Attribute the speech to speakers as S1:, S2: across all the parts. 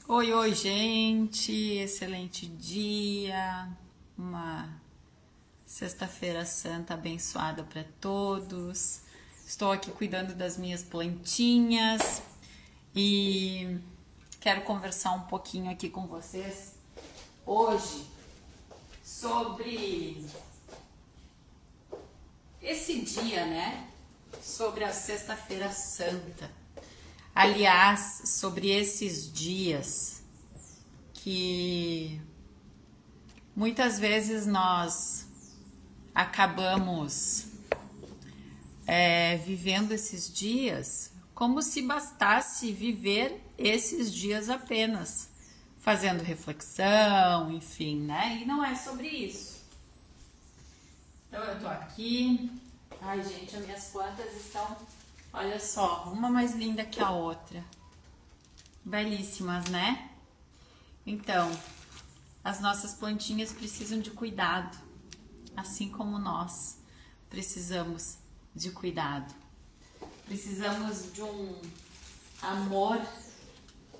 S1: Oi, oi, gente! Excelente dia! Uma sexta-feira santa abençoada para todos. Estou aqui cuidando das minhas plantinhas e quero conversar um pouquinho aqui com vocês hoje sobre esse dia, né? Sobre a Sexta-feira Santa. Aliás, sobre esses dias que muitas vezes nós acabamos vivendo esses dias como se bastasse viver esses dias apenas, fazendo reflexão, enfim, né? E não é sobre isso. Então eu tô aqui. Ai, gente, as minhas plantas estão, olha só, uma mais linda que a outra. Belíssimas, né? Então, as nossas plantinhas precisam de cuidado, assim como nós precisamos de cuidado. Precisamos de um amor.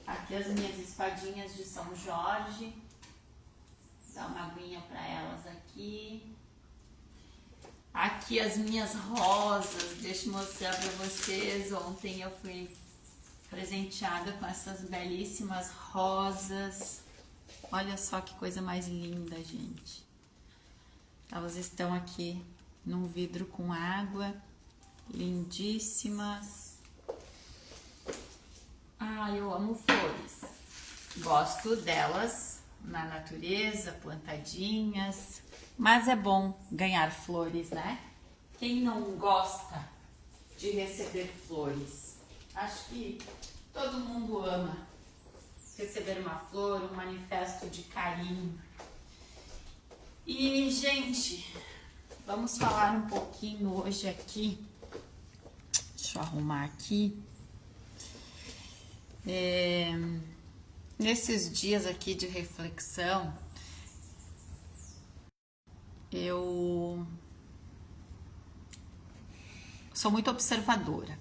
S1: Aqui as minhas espadinhas de São Jorge. Dá uma aguinha para elas aqui. Aqui as minhas rosas. Deixa eu mostrar para vocês. Ontem eu fui presenteada com essas belíssimas rosas. Olha só que coisa mais linda, gente. Elas estão aqui num vidro com água, lindíssimas. Ah, eu amo flores. Gosto delas na natureza, plantadinhas. Mas é bom ganhar flores, né? Quem não gosta de receber flores? Acho que todo mundo ama receber uma flor, um manifesto de carinho. E, gente, vamos falar um pouquinho hoje aqui. Deixa eu arrumar aqui. Nesses dias aqui de reflexão, eu sou muito observadora.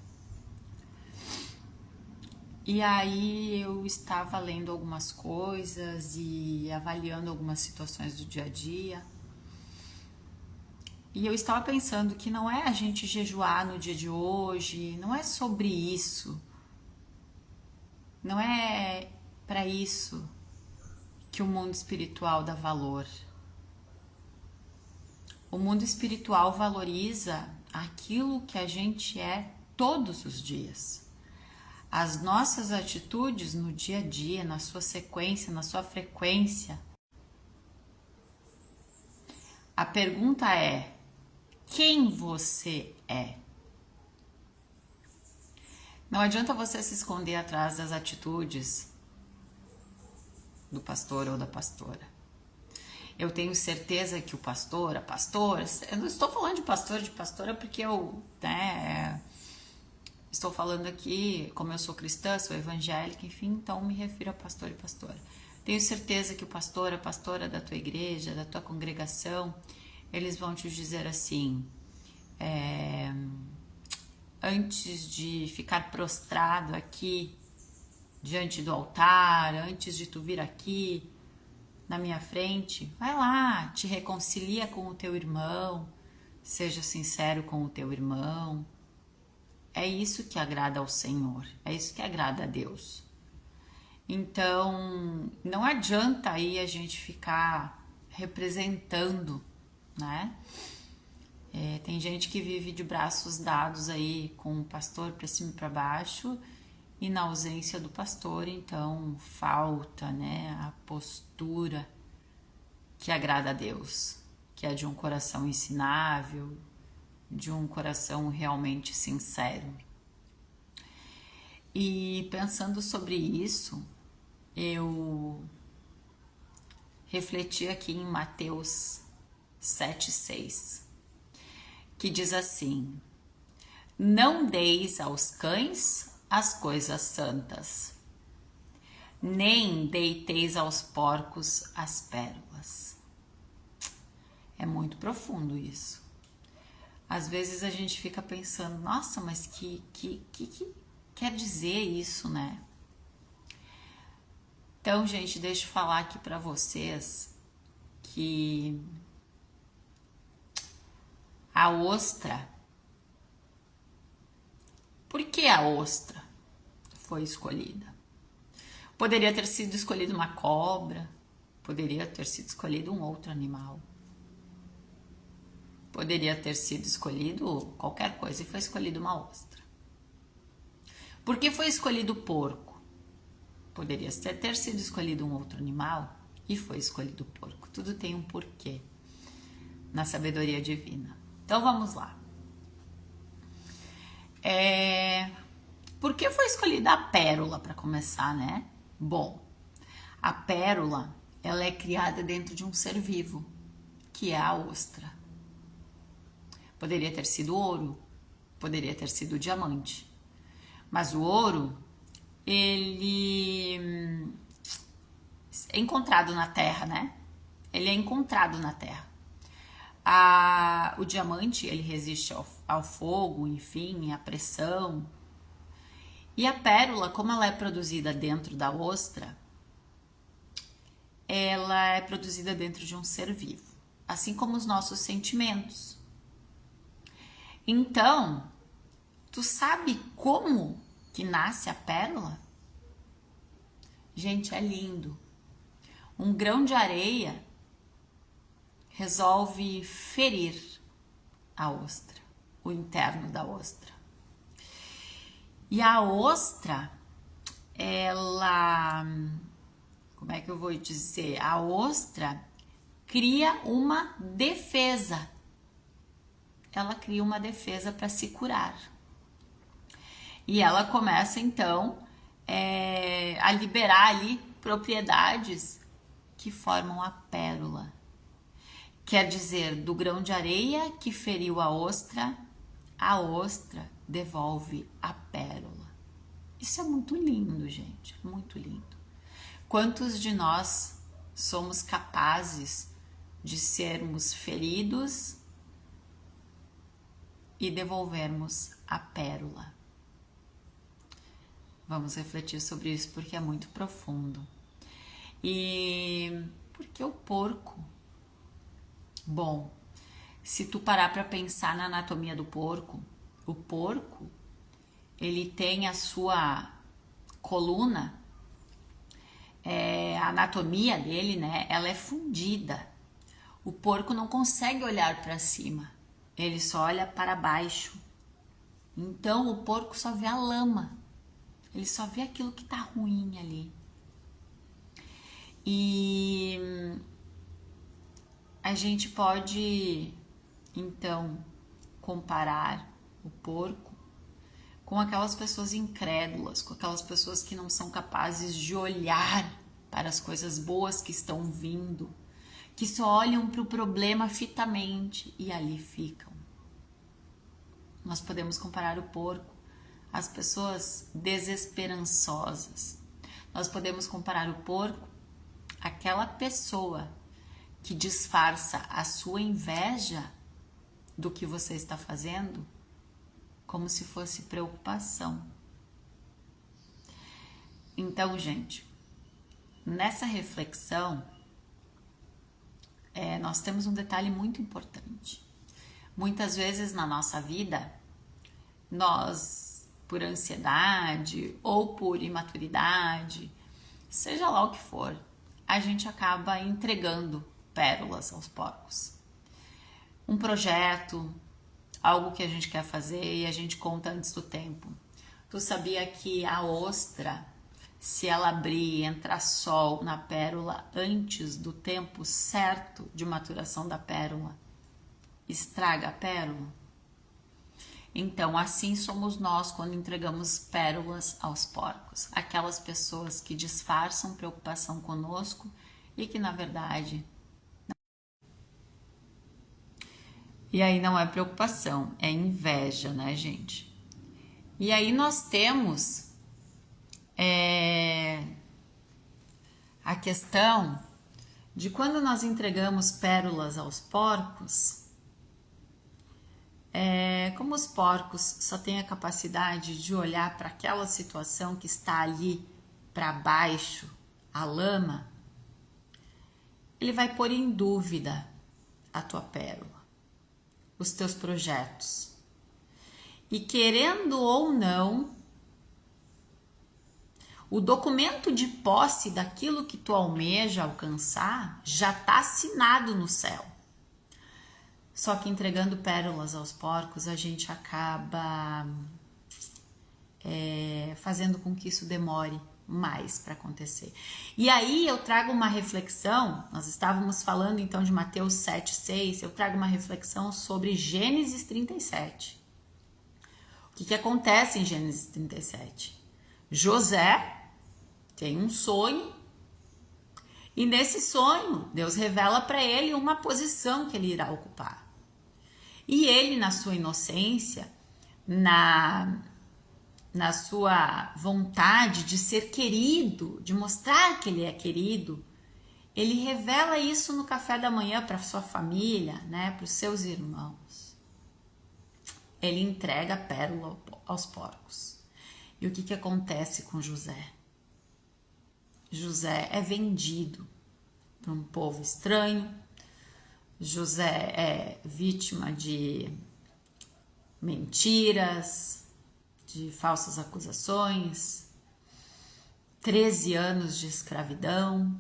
S1: E aí eu estava lendo algumas coisas e avaliando algumas situações do dia a dia. E eu estava pensando que não é a gente jejuar no dia de hoje, não é sobre isso. Não é para isso que o mundo espiritual dá valor. O mundo espiritual valoriza aquilo que a gente é todos os dias. As nossas atitudes no dia a dia, na sua sequência, na sua frequência. A pergunta é: quem você é? Não adianta você se esconder atrás das atitudes do pastor ou da pastora. Eu tenho certeza que o pastor, a pastora, eu não estou falando de pastora porque eu, né, estou falando aqui, como eu sou cristã, sou evangélica, enfim, então me refiro a pastor e pastora. Tenho certeza que o pastor, a pastora da tua igreja, da tua congregação, eles vão te dizer assim, antes de ficar prostrado aqui diante do altar, antes de tu vir aqui na minha frente, vai lá, te reconcilia com o teu irmão, seja sincero com o teu irmão. É isso que agrada ao Senhor, é isso que agrada a Deus. Então, não adianta aí a gente ficar representando, né? Tem gente que vive de braços dados aí com o pastor para cima e para baixo, e na ausência do pastor, então falta, né, a postura que agrada a Deus, que é de um coração ensinável, de um coração realmente sincero. E pensando sobre isso, eu refleti aqui em Mateus 7,6, que diz assim: não deis aos cães as coisas santas, nem deiteis aos porcos as pérolas. É muito profundo isso. Às vezes a gente fica pensando, nossa, mas que quer dizer isso, né? Então, gente, deixa eu falar aqui pra vocês que a ostra, por que a ostra foi escolhida? Poderia ter sido escolhido uma cobra, poderia ter sido escolhido um outro animal, poderia ter sido escolhido qualquer coisa e foi escolhido uma ostra. Por que foi escolhido o porco? Poderia ter sido escolhido um outro animal e foi escolhido o porco. Tudo tem um porquê na sabedoria divina. Então vamos lá. Por que foi escolhida a pérola para começar, né? Bom, a pérola, ela é criada dentro de um ser vivo, que é a ostra. Poderia ter sido ouro, poderia ter sido diamante. Mas o ouro, ele é encontrado na terra, né? Ele é encontrado na terra. O diamante, ele resiste ao fogo, enfim, à pressão. E a pérola, como ela é produzida dentro da ostra, ela é produzida dentro de um ser vivo, assim como os nossos sentimentos. Então, tu sabe como que nasce a pérola? Gente, é lindo. Um grão de areia resolve ferir a ostra, o interno da ostra. E a ostra, ela, como é que eu vou dizer? A ostra cria uma defesa. Ela cria uma defesa para se curar. E ela começa então a liberar ali propriedades que formam a pérola. Quer dizer, do grão de areia que feriu a ostra devolve a pérola. Isso é muito lindo, gente, muito lindo. Quantos de nós somos capazes de sermos feridos e devolvermos a pérola? Vamos refletir sobre isso porque é muito profundo. E por que o porco? Bom, se tu parar para pensar na anatomia do porco, o porco, ele tem a sua coluna, a anatomia dele, né? Ela é fundida. O porco não consegue olhar para cima, ele só olha para baixo. Então o porco só vê a lama, ele só vê aquilo que tá ruim ali. E a gente pode, então, comparar o porco com aquelas pessoas incrédulas, com aquelas pessoas que não são capazes de olhar para as coisas boas que estão vindo, que só olham para o problema fitamente e ali ficam. Nós podemos comparar o porco às pessoas desesperançosas. Nós podemos comparar o porco àquela pessoa que disfarça a sua inveja do que você está fazendo como se fosse preocupação. Então, gente, nessa reflexão, nós temos um detalhe muito importante. Muitas vezes na nossa vida, nós, por ansiedade ou por imaturidade, seja lá o que for, a gente acaba entregando pérolas aos porcos. Um projeto, algo que a gente quer fazer e a gente conta antes do tempo. Tu sabia que a ostra, se ela abrir e entrar sol na pérola antes do tempo certo de maturação da pérola, estraga a pérola? Então, assim somos nós quando entregamos pérolas aos porcos. Aquelas pessoas que disfarçam preocupação conosco e que, na verdade... E aí não é preocupação, é inveja, né, gente? E aí nós temos a questão de quando nós entregamos pérolas aos porcos, como os porcos só têm a capacidade de olhar para aquela situação que está ali para baixo, a lama, ele vai pôr em dúvida a tua pérola, os teus projetos. E querendo ou não, o documento de posse daquilo que tu almeja alcançar já está assinado no céu. Só que entregando pérolas aos porcos, a gente acaba fazendo com que isso demore mais para acontecer. E aí eu trago uma reflexão, nós estávamos falando então de Mateus 7,6, eu trago uma reflexão sobre Gênesis 37. O que acontece em Gênesis 37? José tem um sonho e nesse sonho Deus revela para ele uma posição que ele irá ocupar. E ele, na sua inocência, na sua vontade de ser querido, de mostrar que ele é querido, ele revela isso no café da manhã para sua família, né, para os seus irmãos. Ele entrega a pérola aos porcos. E o que acontece com José? José é vendido para um povo estranho. José é vítima de mentiras, de falsas acusações, 13 anos de escravidão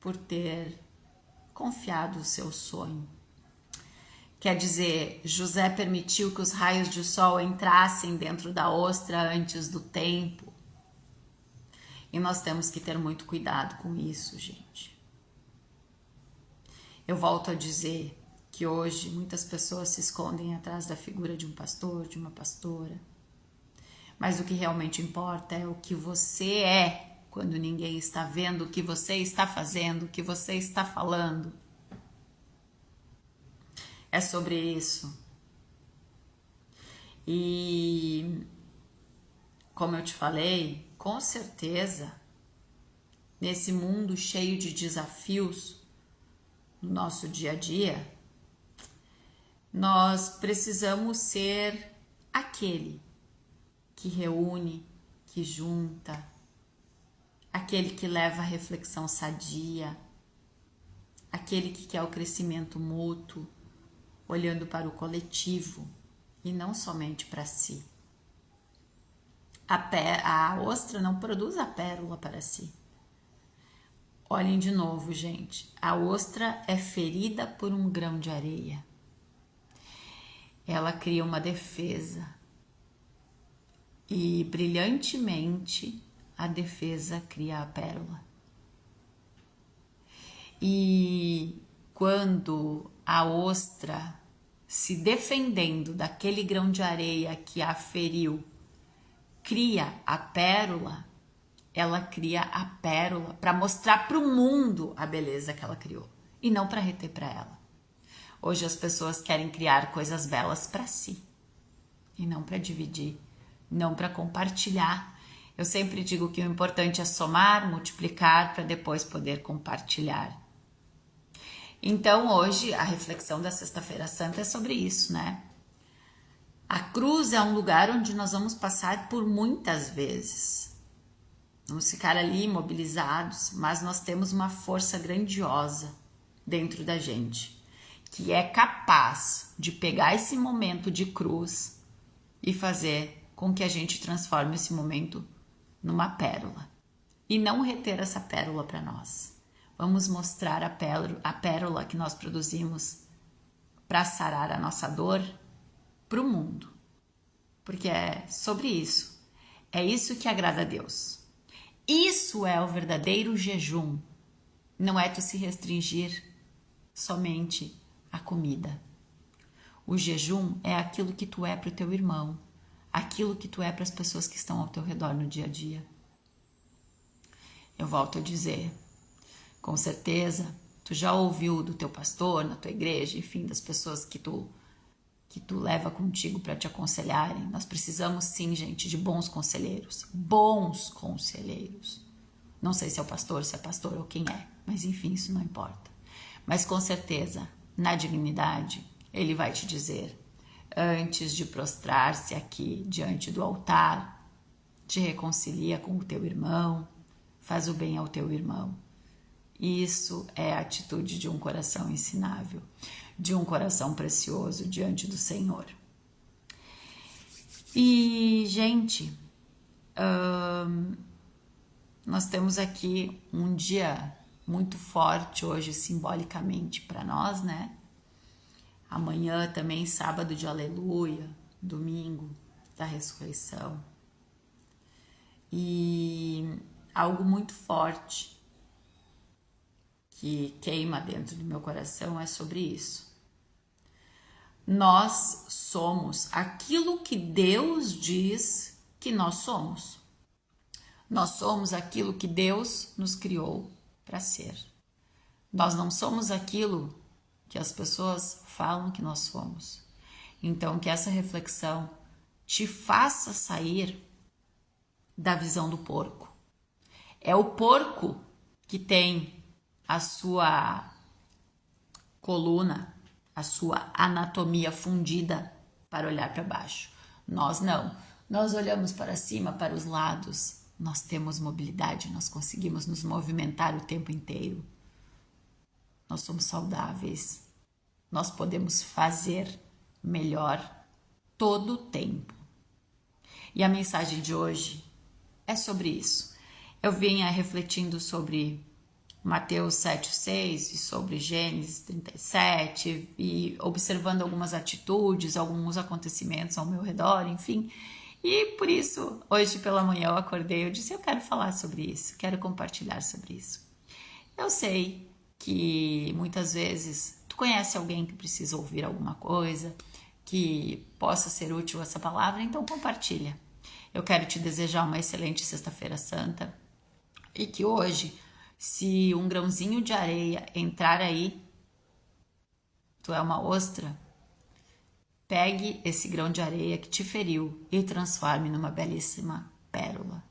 S1: por ter confiado o seu sonho. Quer dizer, José permitiu que os raios de sol entrassem dentro da ostra antes do tempo. E nós temos que ter muito cuidado com isso, gente. Eu volto a dizer que hoje muitas pessoas se escondem atrás da figura de um pastor, de uma pastora. Mas o que realmente importa é o que você é quando ninguém está vendo, o que você está fazendo, o que você está falando. É sobre isso. E, como eu te falei, com certeza, nesse mundo cheio de desafios, no nosso dia a dia, nós precisamos ser aquele que reúne, que junta, aquele que leva a reflexão sadia, aquele que quer o crescimento mútuo, olhando para o coletivo e não somente para si. A ostra não produz a pérola para si. Olhem de novo, gente. A ostra é ferida por um grão de areia. Ela cria uma defesa. E brilhantemente a defesa cria a pérola. E quando a ostra, se defendendo daquele grão de areia que a feriu, cria a pérola, ela cria a pérola para mostrar para o mundo a beleza que ela criou e não para reter para ela. Hoje as pessoas querem criar coisas belas para si e não para dividir, não para compartilhar. Eu sempre digo que o importante é somar, multiplicar para depois poder compartilhar. Então hoje a reflexão da Sexta-feira Santa é sobre isso, né? A cruz é um lugar onde nós vamos passar por muitas vezes. Vamos ficar ali imobilizados, mas nós temos uma força grandiosa dentro da gente, que é capaz de pegar esse momento de cruz e fazer com que a gente transforme esse momento numa pérola. E não reter essa pérola para nós. Vamos mostrar a pérola que nós produzimos para sarar a nossa dor para o mundo. Porque é sobre isso. É isso que agrada a Deus. Isso é o verdadeiro jejum. Não é tu se restringir somente à comida. O jejum é aquilo que tu é para o teu irmão, aquilo que tu é para as pessoas que estão ao teu redor no dia a dia. Eu volto a dizer, com certeza, tu já ouviu do teu pastor, na tua igreja, enfim, das pessoas que tu leva contigo para te aconselharem. Nós precisamos sim, gente, de bons conselheiros. Bons conselheiros. Não sei se é o pastor, se é pastor ou quem é, mas enfim, isso não importa. Mas com certeza, na dignidade, ele vai te dizer, antes de prostrar-se aqui diante do altar, te reconcilia com o teu irmão, faz o bem ao teu irmão. Isso é a atitude de um coração ensinável, de um coração precioso diante do Senhor. E, gente, nós temos aqui um dia muito forte hoje, simbolicamente para nós, né? Amanhã também, sábado de Aleluia, domingo da ressurreição. E algo muito forte que queima dentro do meu coração é sobre isso. Nós somos aquilo que Deus diz que nós somos. Nós somos aquilo que Deus nos criou para ser. Nós não somos aquilo que as pessoas falam que nós somos. Então, que essa reflexão te faça sair da visão do porco. É o porco que tem a sua coluna, a sua anatomia fundida para olhar para baixo. Nós não. Nós olhamos para cima, para os lados. Nós temos mobilidade, nós conseguimos nos movimentar o tempo inteiro. Nós somos saudáveis. Nós podemos fazer melhor todo o tempo. E a mensagem de hoje é sobre isso. Eu vinha refletindo sobre Mateus 7,6 e sobre Gênesis 37 e observando algumas atitudes, alguns acontecimentos ao meu redor, enfim. E por isso, hoje pela manhã eu acordei e eu disse, eu quero falar sobre isso, quero compartilhar sobre isso. Eu sei que muitas vezes tu conhece alguém que precisa ouvir alguma coisa, que possa ser útil essa palavra, então compartilha. Eu quero te desejar uma excelente Sexta-feira Santa e que hoje, se um grãozinho de areia entrar aí, tu é uma ostra, pegue esse grão de areia que te feriu e transforme numa belíssima pérola.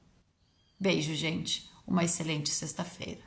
S1: Beijo, gente. Uma excelente sexta-feira.